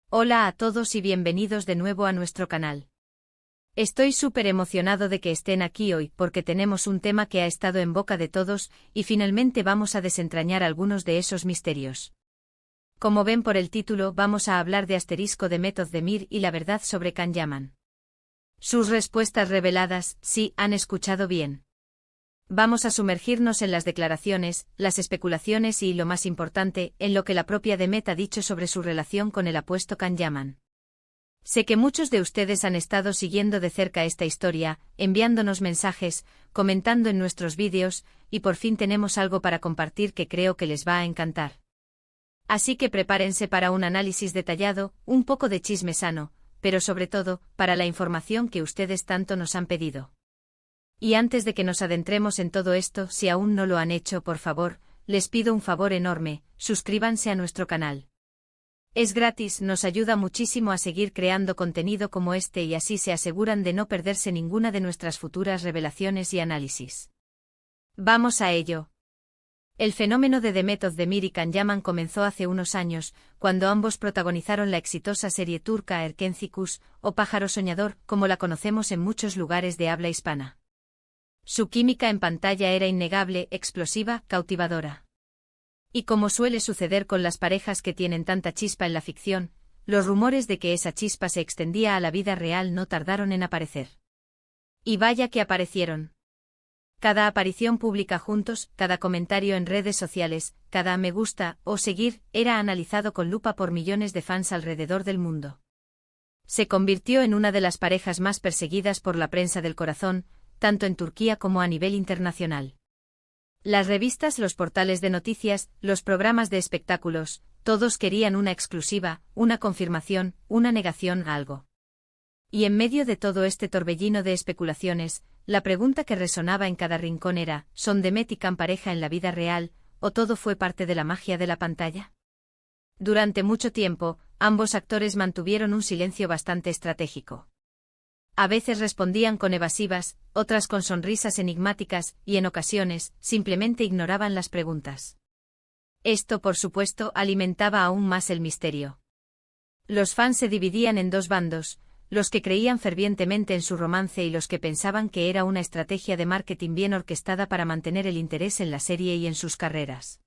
Hola a todos y bienvenidos de nuevo a nuestro canal. Estoy súper emocionado de que estén aquí hoy porque tenemos un tema que ha estado en boca de todos y finalmente vamos a desentrañar algunos de esos misterios. Como ven por el título, vamos a hablar de Asterisco de Meth Ozdemir y la verdad sobre Can Yaman. Sus respuestas reveladas, sí, han escuchado bien. Vamos a sumergirnos en las declaraciones, las especulaciones y, lo más importante, en lo que la propia Demet ha dicho sobre su relación con el apuesto Can Yaman. Sé que muchos de ustedes han estado siguiendo de cerca esta historia, enviándonos mensajes, comentando en nuestros vídeos, y por fin tenemos algo para compartir que creo que les va a encantar. Así que prepárense para un análisis detallado, un poco de chisme sano, pero sobre todo, para la información que ustedes tanto nos han pedido. Y antes de que nos adentremos en todo esto, si aún no lo han hecho, por favor, les pido un favor enorme, suscríbanse a nuestro canal. Es gratis, nos ayuda muchísimo a seguir creando contenido como este y así se aseguran de no perderse ninguna de nuestras futuras revelaciones y análisis. Vamos a ello. El fenómeno de Demet Ozdemir y Can Yaman comenzó hace unos años, cuando ambos protagonizaron la exitosa serie turca Erkenci Kuş, o Pájaro Soñador, como la conocemos en muchos lugares de habla hispana. Su química en pantalla era innegable, explosiva, cautivadora. Y como suele suceder con las parejas que tienen tanta chispa en la ficción, los rumores de que esa chispa se extendía a la vida real no tardaron en aparecer. Y vaya que aparecieron. Cada aparición pública juntos, cada comentario en redes sociales, cada me gusta o seguir, era analizado con lupa por millones de fans alrededor del mundo. Se convirtió en una de las parejas más perseguidas por la prensa del corazón, tanto en Turquía como a nivel internacional. Las revistas, los portales de noticias, los programas de espectáculos, todos querían una exclusiva, una confirmación, una negación a algo. Y en medio de todo este torbellino de especulaciones, la pregunta que resonaba en cada rincón era, ¿son Demet y Can pareja en la vida real, o todo fue parte de la magia de la pantalla? Durante mucho tiempo, ambos actores mantuvieron un silencio bastante estratégico. A veces respondían con evasivas, otras con sonrisas enigmáticas, y en ocasiones, simplemente ignoraban las preguntas. Esto, por supuesto, alimentaba aún más el misterio. Los fans se dividían en dos bandos, los que creían fervientemente en su romance y los que pensaban que era una estrategia de marketing bien orquestada para mantener el interés en la serie y en sus carreras.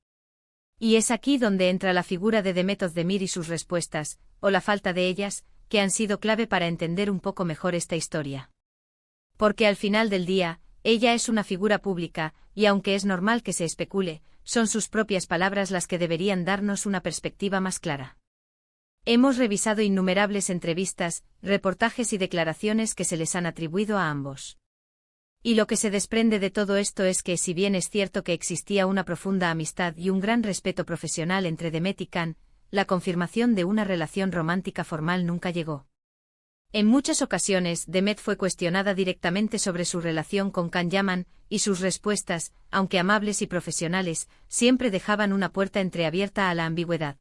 Y es aquí donde entra la figura de Demet Ozdemir y sus respuestas, o la falta de ellas, que han sido clave para entender un poco mejor esta historia. Porque al final del día, ella es una figura pública, y aunque es normal que se especule, son sus propias palabras las que deberían darnos una perspectiva más clara. Hemos revisado innumerables entrevistas, reportajes y declaraciones que se les han atribuido a ambos. Y lo que se desprende de todo esto es que, si bien es cierto que existía una profunda amistad y un gran respeto profesional entre Demet y Can, la confirmación de una relación romántica formal nunca llegó. En muchas ocasiones, Demet fue cuestionada directamente sobre su relación con Can Yaman, y sus respuestas, aunque amables y profesionales, siempre dejaban una puerta entreabierta a la ambigüedad.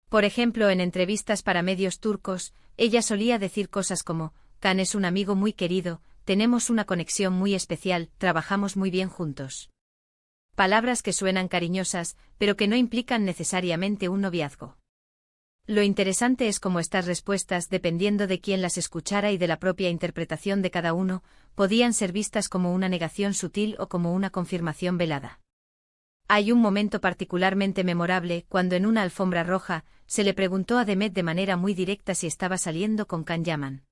Por ejemplo, en entrevistas para medios turcos, ella solía decir cosas como, Can es un amigo muy querido, tenemos una conexión muy especial, trabajamos muy bien juntos. Palabras que suenan cariñosas, pero que no implican necesariamente un noviazgo. Lo interesante es cómo estas respuestas, dependiendo de quién las escuchara y de la propia interpretación de cada uno, podían ser vistas como una negación sutil o como una confirmación velada. Hay un momento particularmente memorable cuando en una alfombra roja, se le preguntó a Demet de manera muy directa si estaba saliendo con Can Yaman.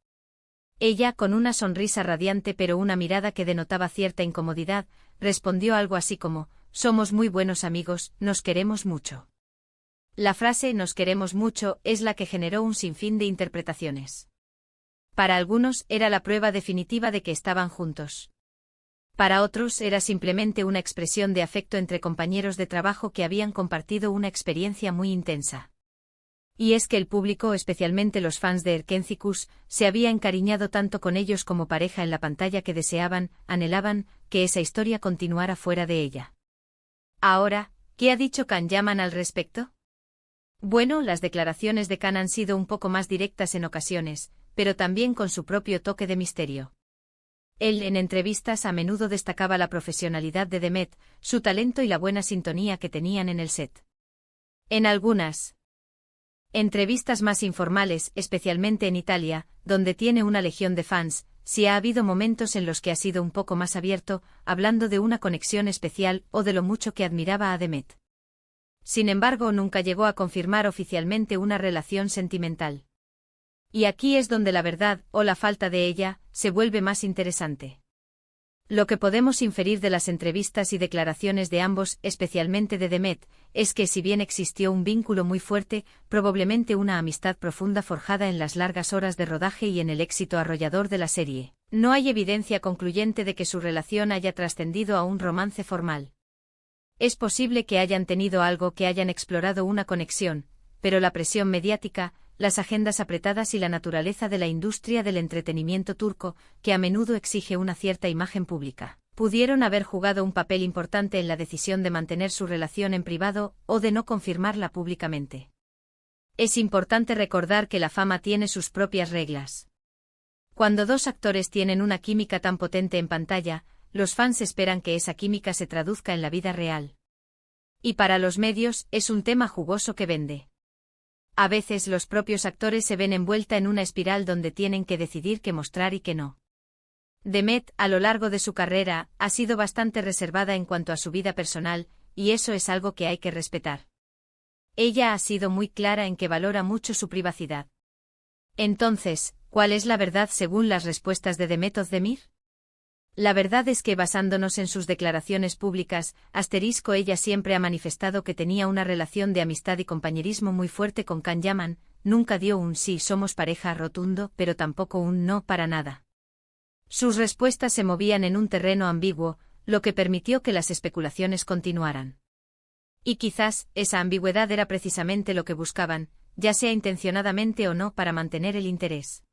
Ella, con una sonrisa radiante pero una mirada que denotaba cierta incomodidad, respondió algo así como, somos muy buenos amigos, nos queremos mucho. La frase nos queremos mucho es la que generó un sinfín de interpretaciones. Para algunos era la prueba definitiva de que estaban juntos. Para otros era simplemente una expresión de afecto entre compañeros de trabajo que habían compartido una experiencia muy intensa. Y es que el público, especialmente los fans de Erkenci Kuş, se había encariñado tanto con ellos como pareja en la pantalla que deseaban, anhelaban, que esa historia continuara fuera de ella. Ahora, ¿qué ha dicho Can Yaman al respecto? Bueno, las declaraciones de Can han sido un poco más directas en ocasiones, pero también con su propio toque de misterio. Él en entrevistas a menudo destacaba la profesionalidad de Demet, su talento y la buena sintonía que tenían en el set. En algunas Entrevistas más informales, especialmente en Italia, donde tiene una legión de fans, sí ha habido momentos en los que ha sido un poco más abierto, hablando de una conexión especial o de lo mucho que admiraba a Demet. Sin embargo, nunca llegó a confirmar oficialmente una relación sentimental. Y aquí es donde la verdad, o la falta de ella, se vuelve más interesante. Lo que podemos inferir de las entrevistas y declaraciones de ambos, especialmente de Demet, es que si bien existió un vínculo muy fuerte, probablemente una amistad profunda forjada en las largas horas de rodaje y en el éxito arrollador de la serie, no hay evidencia concluyente de que su relación haya trascendido a un romance formal. Es posible que hayan tenido algo, que hayan explorado una conexión, pero la presión mediática, las agendas apretadas y la naturaleza de la industria del entretenimiento turco, que a menudo exige una cierta imagen pública, pudieron haber jugado un papel importante en la decisión de mantener su relación en privado o de no confirmarla públicamente. Es importante recordar que la fama tiene sus propias reglas. Cuando dos actores tienen una química tan potente en pantalla, los fans esperan que esa química se traduzca en la vida real. Y para los medios, es un tema jugoso que vende. A veces los propios actores se ven envuelta en una espiral donde tienen que decidir qué mostrar y qué no. Demet, a lo largo de su carrera, ha sido bastante reservada en cuanto a su vida personal, y eso es algo que hay que respetar. Ella ha sido muy clara en que valora mucho su privacidad. Entonces, ¿cuál es la verdad según las respuestas de Demet Özdemir? La verdad es que, basándonos en sus declaraciones públicas, ella siempre ha manifestado que tenía una relación de amistad y compañerismo muy fuerte con Can Yaman, nunca dio un sí somos pareja rotundo, pero tampoco un no para nada. Sus respuestas se movían en un terreno ambiguo, lo que permitió que las especulaciones continuaran. Y quizás, esa ambigüedad era precisamente lo que buscaban, ya sea intencionadamente o no, para mantener el interés.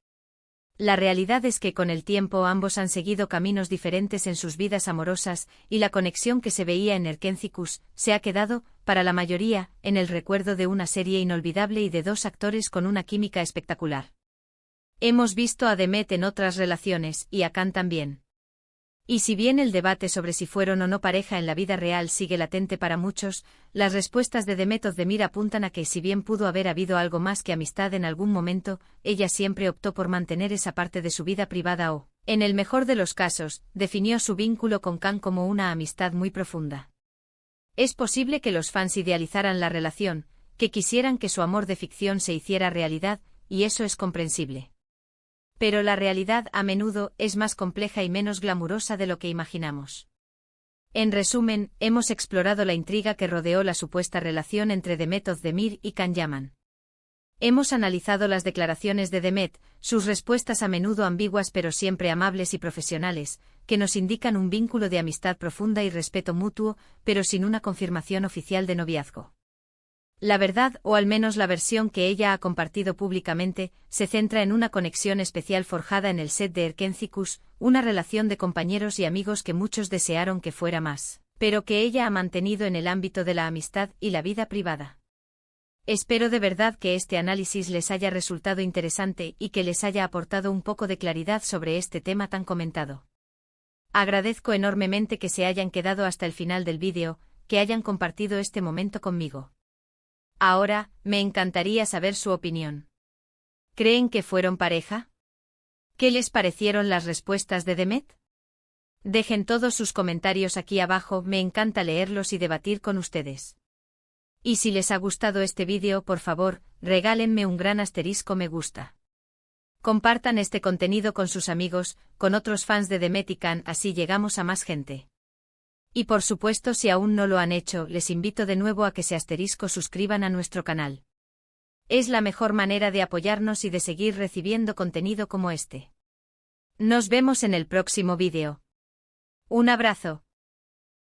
La realidad es que con el tiempo ambos han seguido caminos diferentes en sus vidas amorosas, y la conexión que se veía en Erkencikus se ha quedado, para la mayoría, en el recuerdo de una serie inolvidable y de dos actores con una química espectacular. Hemos visto a Demet en otras relaciones, y a Can también. Y si bien el debate sobre si fueron o no pareja en la vida real sigue latente para muchos, las respuestas de Demet Özdemir apuntan a que, si bien pudo haber habido algo más que amistad en algún momento, ella siempre optó por mantener esa parte de su vida privada o, en el mejor de los casos, definió su vínculo con Can como una amistad muy profunda. Es posible que los fans idealizaran la relación, que quisieran que su amor de ficción se hiciera realidad, y eso es comprensible. Pero la realidad a menudo es más compleja y menos glamurosa de lo que imaginamos. En resumen, hemos explorado la intriga que rodeó la supuesta relación entre Demet Özdemir y Can Yaman. Hemos analizado las declaraciones de Demet, sus respuestas a menudo ambiguas pero siempre amables y profesionales, que nos indican un vínculo de amistad profunda y respeto mutuo, pero sin una confirmación oficial de noviazgo. La verdad, o al menos la versión que ella ha compartido públicamente, se centra en una conexión especial forjada en el set de Erkencikus, una relación de compañeros y amigos que muchos desearon que fuera más, pero que ella ha mantenido en el ámbito de la amistad y la vida privada. Espero de verdad que este análisis les haya resultado interesante y que les haya aportado un poco de claridad sobre este tema tan comentado. Agradezco enormemente que se hayan quedado hasta el final del vídeo, que hayan compartido este momento conmigo. Ahora, me encantaría saber su opinión. ¿Creen que fueron pareja? ¿Qué les parecieron las respuestas de Demet? Dejen todos sus comentarios aquí abajo, me encanta leerlos y debatir con ustedes. Y si les ha gustado este vídeo, por favor, regálenme un gran asterisco me gusta. Compartan este contenido con sus amigos, con otros fans de Demet y Can, así llegamos a más gente. Y por supuesto, si aún no lo han hecho, les invito de nuevo a que se suscriban a nuestro canal. Es la mejor manera de apoyarnos y de seguir recibiendo contenido como este. Nos vemos en el próximo vídeo. Un abrazo.